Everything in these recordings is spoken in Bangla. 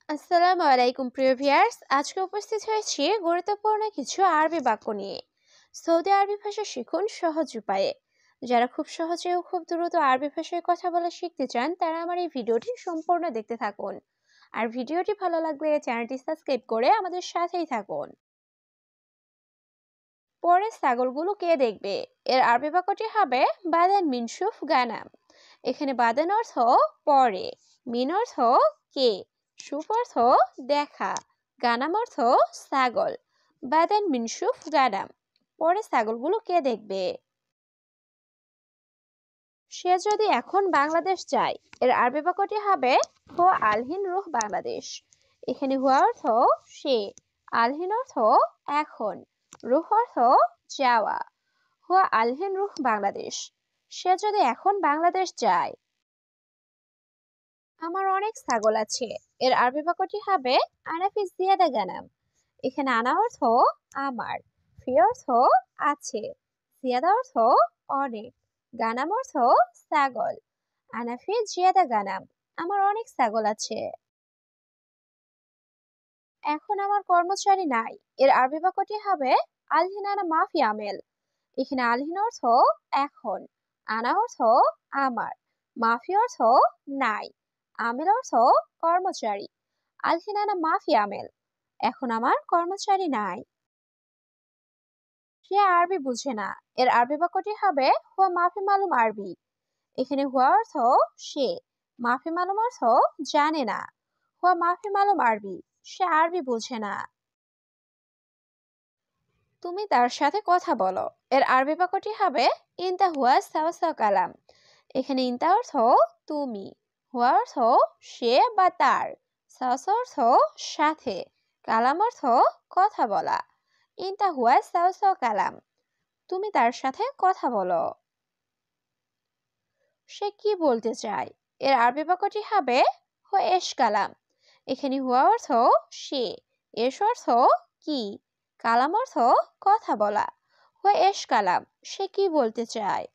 আসসালামু আলাইকুম প্রিয় ভিউয়ার্স, আজকে উপস্থিত হয়েছি গুরুত্বপূর্ণ কিছু আরবি বাক্য নিয়ে। সৌদি আরবি ভাষা শিখুন সহজ উপায়ে। যারা খুব সহজে ও খুব দ্রুত আরবি ভাষায় কথা বলা শিখতে চান তারা আমার এই ভিডিওটি সম্পূর্ণ দেখতে থাকুন। আর ভিডিওটি ভালো লাগলে চ্যানেলটি সাবস্ক্রাইব করে আমাদের সাথেই থাকুন। পরে ছাগলগুলো কে দেখবে, এর আরবি বাক্যটি হবে বাদান মিনশুফ গানাম। এখানে বাদান অর্থ পরে, মিন অর্থ কে, সুফ অর্থ দেখা, গানাম অর্থ ছাগল। বাদান মিনশুফ গানাম, পরে ছাগলগুলো কে দেখবে। সে যদি এখন বাংলাদেশ যায়, এর আরবি বাক্যটি হবে হো আলহিন রুহ বাংলাদেশ। এখানে হুয়া অর্থ সে, আলহিন অর্থ এখন, রুহ অর্থ যাওয়া। হুয়া আলহিন রুহ বাংলাদেশ, সে যদি এখন বাংলাদেশ যায়। আমার অনেক ছাগল আছে, এর আরবি বাক্যটি হবে আনা ফি জিয়াদা গানাম। এখানে আনা অর্থ আমার, ফি অর্থ আছে, জিয়াদা অর্থ অনেক, গানাম অর্থ ছাগল। আনা ফি জিয়াদা গানাম, আমার অনেক ছাগল আছে। এখন আমার কর্মচারী নাই, এর আরবি বাক্যটি হবে আলহিন আনা মাফি আমেল। এখানে আলহিন অর্থ এখন, আনা অর্থ আমার, মাফি অর্থ নাই, আমেল অর্থ কর্মচারী। আলহিন আনা মাফি আমেল, এখন আমার কর্মচারী নাই। সে আরবি বুঝে না, এর আরবি বাক্যটি হবে হুয়া মাফি মালুম আরবি। এখানে হুয়া অর্থ সে, মাফি মালুম অর্থ জানে না। হুয়া মাফি মালুম আরবি, সে আরবি বুঝে না। তুমি তার সাথে কথা বলো, এর আরবি বাক্যটি হবে ইনতা হুয়া সাওয়া সাওয়া কালাম। এখানে ইনতা অর্থ তুমি, হুয়া অর্থ সে বা তার, সাওয়া সাওয়া অর্থ সাথে, কালাম অর্থ কথা বলা। ইনতা হুয়া সাওয়া সাওয়া কালাম, তুমি তার সাথে কথা বলো। সে কি বলতে চায়, এর আরবি বাক্যটি হবে হো এশ কালাম। এখানে হুয়া অর্থ সে, এশ অর্থ কি, কালাম অর্থ কথা বলা। হো এশ কালাম, সে কি বলতে চায়।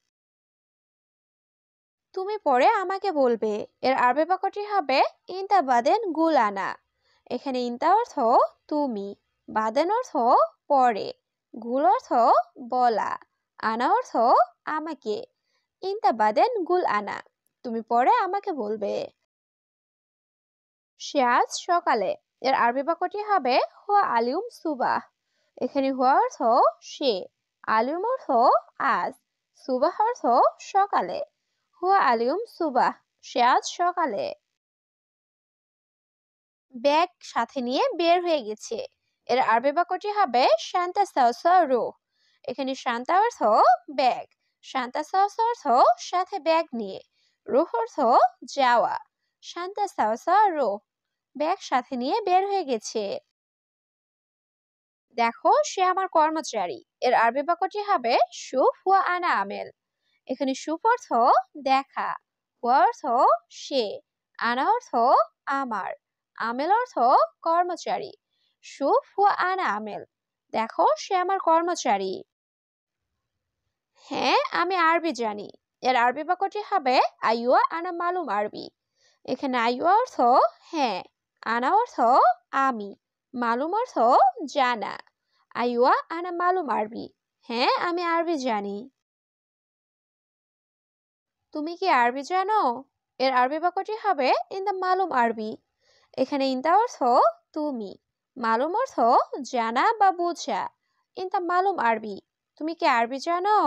তুমি পরে আমাকে বলবে, এর আরবি বাক্যটি হবে ইনতা বাদেন গুল আনা। এখানে ইনতা অর্থ তুমি, বাদেন অর্থ পরে, গুল অর্থ বলা, আনা অর্থ আমাকে। ইনতা বাদেন গুল আনা, তুমি পরে আমাকে বলবে। সে আজ সকালে, এর আরবি বাক্যটি হবে হুয়া আলিউম সুবাহ। এখানে হুয়া অর্থ সে, আলিউম অর্থ আজ, সুবাহ অর্থ সকালে। হুয়া আলিউম সুবাহ, সে আজ সকালে। ব্যাগ সাথে নিয়ে বের হয়ে গেছে, এর আরবি বাক্যটি হবে শান্তা সাওসা রো। এখানে শান্তা অর্থ ব্যাগ, শান্তা সাওসা অর্থ সাথে ব্যাগ নিয়ে, রুহ অর্থ যাওয়া। শান্তা সাওসা রো, ব্যাগ সাথে নিয়ে বের হয়ে গেছে। দেখো সে আমার কর্মচারী, এর আরবি বাক্যটি হবে শুফ হুয়া আনা আমেল। এখানে শুফ অর্থ দেখা, হুয়া অর্থ সে, আনা অর্থ আমার, আমেল অর্থ কর্মচারী। শুফ হুয়া আনা আমেল, দেখো সে আমার কর্মচারী। হ্যাঁ আমি আরবি জানি, এর আরবি বাক্যটি হবে আইয়ুয়া আনা মালুম আরবি। এখানে আইয়ুয়া অর্থ হ্যাঁ, আনা অর্থ আমি, মালুম অর্থ জানা। আইয়ুয়া আনা মালুম আরবি, হ্যাঁ আমি আরবি জানি। তুমি কি আরবি জানো, এর আরবি বাক্যটি হবে ইনদা মালুম আরবি। এখানে ইনতা অর্থ তুমি, মালুম অর্থ জানা বা বোঝা। ইনতা মালুম আরবি, তুমি কি আরবি জানো।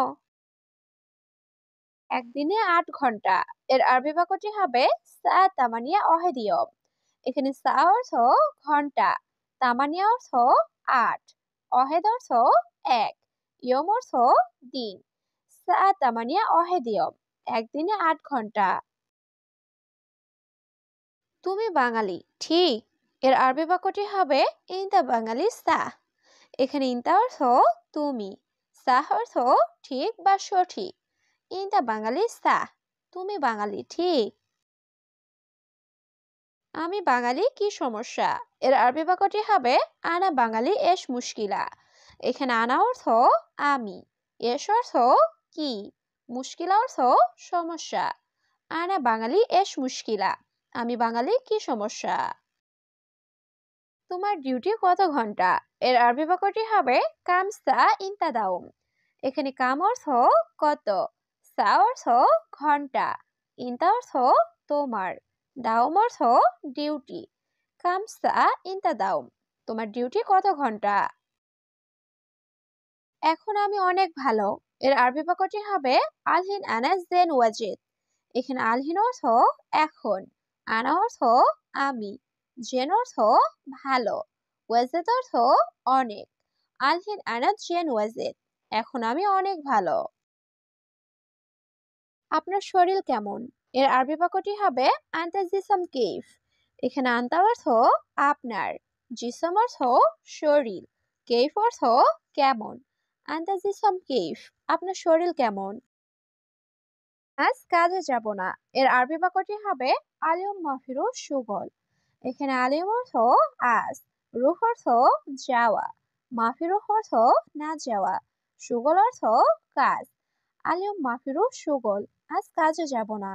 একদিনে ৮ ঘন্টা, এর আরবি বাক্যটি হবে সা তামানিয়া অহেদিয়ম। এখানে সা অর্থ ঘন্টা, তামানিয়া অর্থ ৮, অহেদ অর্থ ১, ইয়ম অর্থ দিন। সা তামানিয়া অহেদিয়ম, একদিনে ৮ ঘন্টা। তুমি বাঙালি ঠিক, এর আরবি বাক্যটি হবে ইনতা বাঙালি সাহ। এখানে ইনতা অর্থ তুমি, সাহ অর্থ ঠিক বা সঠিক। ইনতা বাঙালি সাহ, তুমি বাঙালি ঠিক। আমি বাঙালি কি সমস্যা, এর আরবি বাক্যটি হবে আনা বাঙালি এস মুশকিলা। এখানে আনা অর্থ আমি, এস অর্থ কি, মুশকিলা অর্থ সমস্যা। আনা বাঙালি এস মুশকিলা, আমি বাঙালি কি সমস্যা। তোমার ডিউটি কত ঘন্টা? এর আরবি বাক্যটি হবে কাম সা ইনতা দাউম। এখানে কাম অর্থ কত, সা অর্থ ঘন্টা, ইনতা অর্থ তোমার, দাউম অর্থ ডিউটি। কাম সা ইনতা দাউম, তোমার ডিউটি কত ঘন্টা? এখন আমি অনেক ভালো। এর আরবি বাক্যটি হবে আলহিন আনা জেন ওয়াজিদ। এখানে আলহিন অর্থ এখন, আনা অর্থ আমি, জেন অর্থ ভালো, ওয়াজিদ অর্থ অনেক। আলহিন আনা জেন ওয়াজিদ, এখন আমি অনেক ভালো। আপনার শরীর কেমন? এর আরবি বাক্যটি হবে আন্তা জিসম কেইফ। এখানে আন্তা অর্থ আপনার, জিসম অর্থ শরীর, কেইফ অর্থ কেমন। আন্তা জিসম কেইফ, আপনার শরীর কেমন? আজ কাজে যাব না। এর আরবি বাক্যটি হবে আলিয়ম মাফিরু সুগল। এখানে আলিয়ম অর্থ আজ, রুহ অর্থ যাওয়া, মাফিরু অর্থ না যাওয়া, সুগল অর্থ কাজ। আলিয়ম মাফিরু সুগল, আজ কাজে যাব না।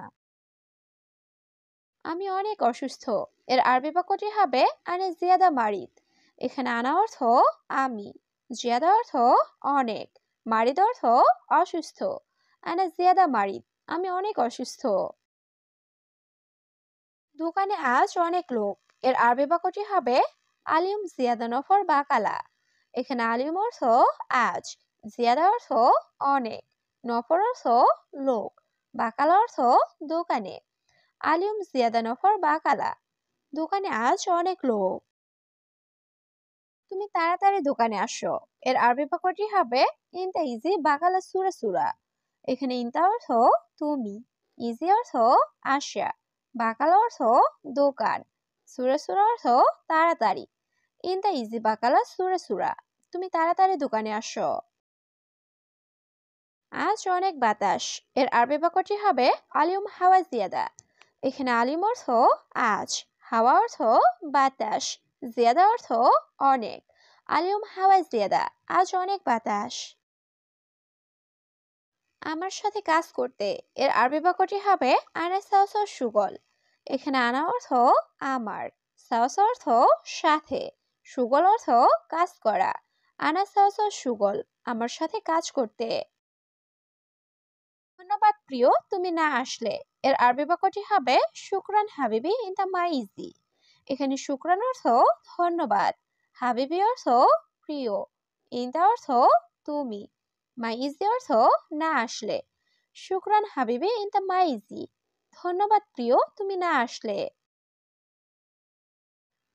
আমি অনেক অসুস্থ। এর আরবি বাক্যটি হবে আনে জিয়াদা মারিদ। এখানে আনা অর্থ আমি, জিয়াদা অর্থ অনেক, মারিদ অর্থ অসুস্থ। আনা জিয়াদা মারিদ, আমি অনেক অসুস্থ। দোকানে আজ অনেক লোক। এর আরবি বাক্যটি হবে আলিম জিয়াদা নফর বাকালা। এখানে আলিম অর্থ আজ, জিয়াদা অর্থ অনেক, নফর অর্থ লোক, বাকালা অর্থ দোকানে। আলিম জিয়াদা নফর বাকালা, দোকানে আজ অনেক লোক। তুমি তাড়াতাড়ি দোকানে আসো। এর আরবি বাক্যটি হবে ইনতা ইজি বাকালা সুরা সুরা। এখানে ইনতা অর্থ তুমি, ইজি অর্থ আসা, বাকালা অর্থ দোকান, সুরা সুরা অর্থ তাড়াতাড়ি। ইনতা ইজি বাকালা সুরা সুরা, তুমি তাড়াতাড়ি দোকানে আসো। আজ অনেক বাতাস। এর আরবি বাক্যটি হবে আলিম হাওয়া জিয়াদা। এখানে আলিম অর্থ আজ, হাওয়া অর্থ বাতাস, জিয়াদা অর্থ অনেক। আলিম হাওয়া জিয়াদা, আজ অনেক বাতাস। আমার সাথে কাজ করতে। এর আরবি বাক্যটি হবে আনা সাওস সুগল। এখানে আনা অর্থ আমার, সাওস অর্থ সাথে, সুগল অর্থ কাজ করা। আনা সাওস সুগল, আমার সাথে কাজ করতে। ধন্যবাদ প্রিয়, তুমি না আসলে। এর আরবি বাক্যটি হবে শুকরান হাবিবি ইনতা মাইজি। এখানে শুকরান অর্থ ধন্যবাদ, হাবিবি অর্থ প্রিয়, ইনতা অর্থ তুমি, মাইজি অর্থ না আসলে। শুকরান হাবিবি ইনতা মাইজি, ধন্যবাদ প্রিয়, তুমি না আসলে।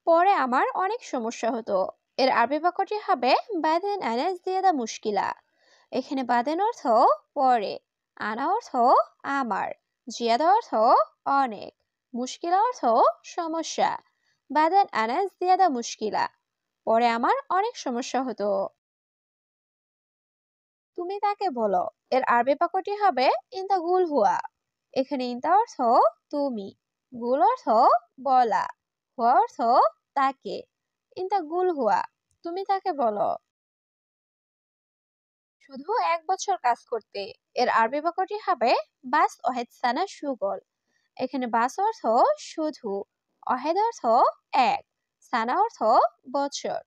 পরে আমার অনেক সমস্যা হতো। এর আরবি বাক্যটি হবে বাদেন আনা জিয়াদা মুশকিলা। এখানে বাদেন অর্থ পরে, আনা অর্থ আমার, জিয়াদা অর্থ অনেক, মুশকিলা অর্থ সমস্যা। বাদেন আনা জিয়াদা মুশকিলা, পরে আমার অনেক সমস্যা হতো। তুমি তাকে বলো। এর আরবি বাক্যটি হবে ইনতা গুল হুয়া। এখানে ইনতা অর্থ তুমি, গুল অর্থ বলা, হুয়া অর্থ তাকে। ইনতা গুল হুয়া, তুমি তাকে বলো। শুধু 1 বছর কাজ করতে। এর আরবি বাক্যটি হবে বাস ওহেদ সানা সুগল। এখানে বাস অর্থ শুধু, অহেদ অর্থ এক, সানা অর্থ বছর,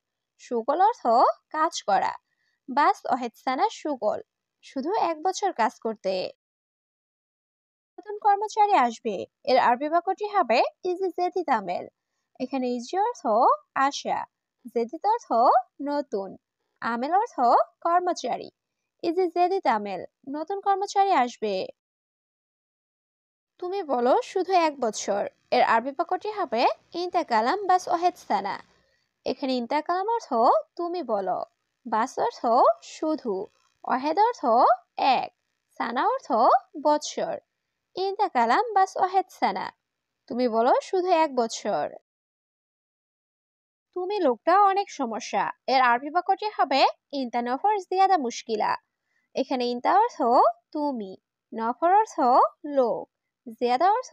সুগল অর্থ কাজ করা। বাস ওহেদ সানা সুগল, শুধু 1 বছর কাজ করতে। নতুন কর্মচারী আসবে। এর আরবি বাক্যটি হবে ইজি জেদি তামেল। এখানে ইজি অর্থ আশা, জেদিদ অর্থ নতুন, আমেল অর্থ কর্মচারী। ইজি জেদি তামেল, নতুন কর্মচারী আসবে। তুমি বলো শুধু 1 বছর। এর আরবি বাক্যটি হবে ইনতা কালাম বাস ওহেদ সানা। এখানে ইনতা কালাম অর্থ তুমি বলো, বাস অর্থ শুধু, ওহেদ অর্থ এক, সানা অর্থ বছর। ইনতা কালাম বাস ওহেদ সানা, তুমি বলো শুধু 1 বছর। তুমি লোকটা অনেক সমস্যা। এর আরবি বাক্যটি হবে ইনতা নফর জিয়াদা মুশকিলা। এখানে ইনতা অর্থ তুমি, নফর অর্থ লোক, জিয়াদা অর্থ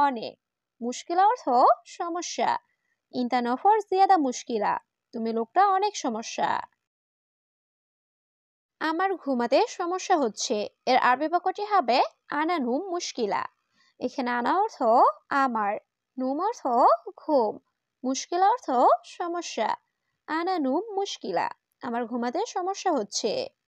অনেক, মুশকিলা অর্থ সমস্যা। ইনতা নফর জিয়াদা মুশকিলা, তুমি লোকটা অনেক সমস্যা। আমার ঘুমাতে সমস্যা হচ্ছে। এর আরবি বাক্যটি হবে আনা নুম মুশকিলা। এখানে আনা অর্থ আমার, নুম অর্থ ঘুম, মুশকিলা অর্থ সমস্যা। আনা নুম মুশকিলা, আমার ঘুমাতে সমস্যা হচ্ছে।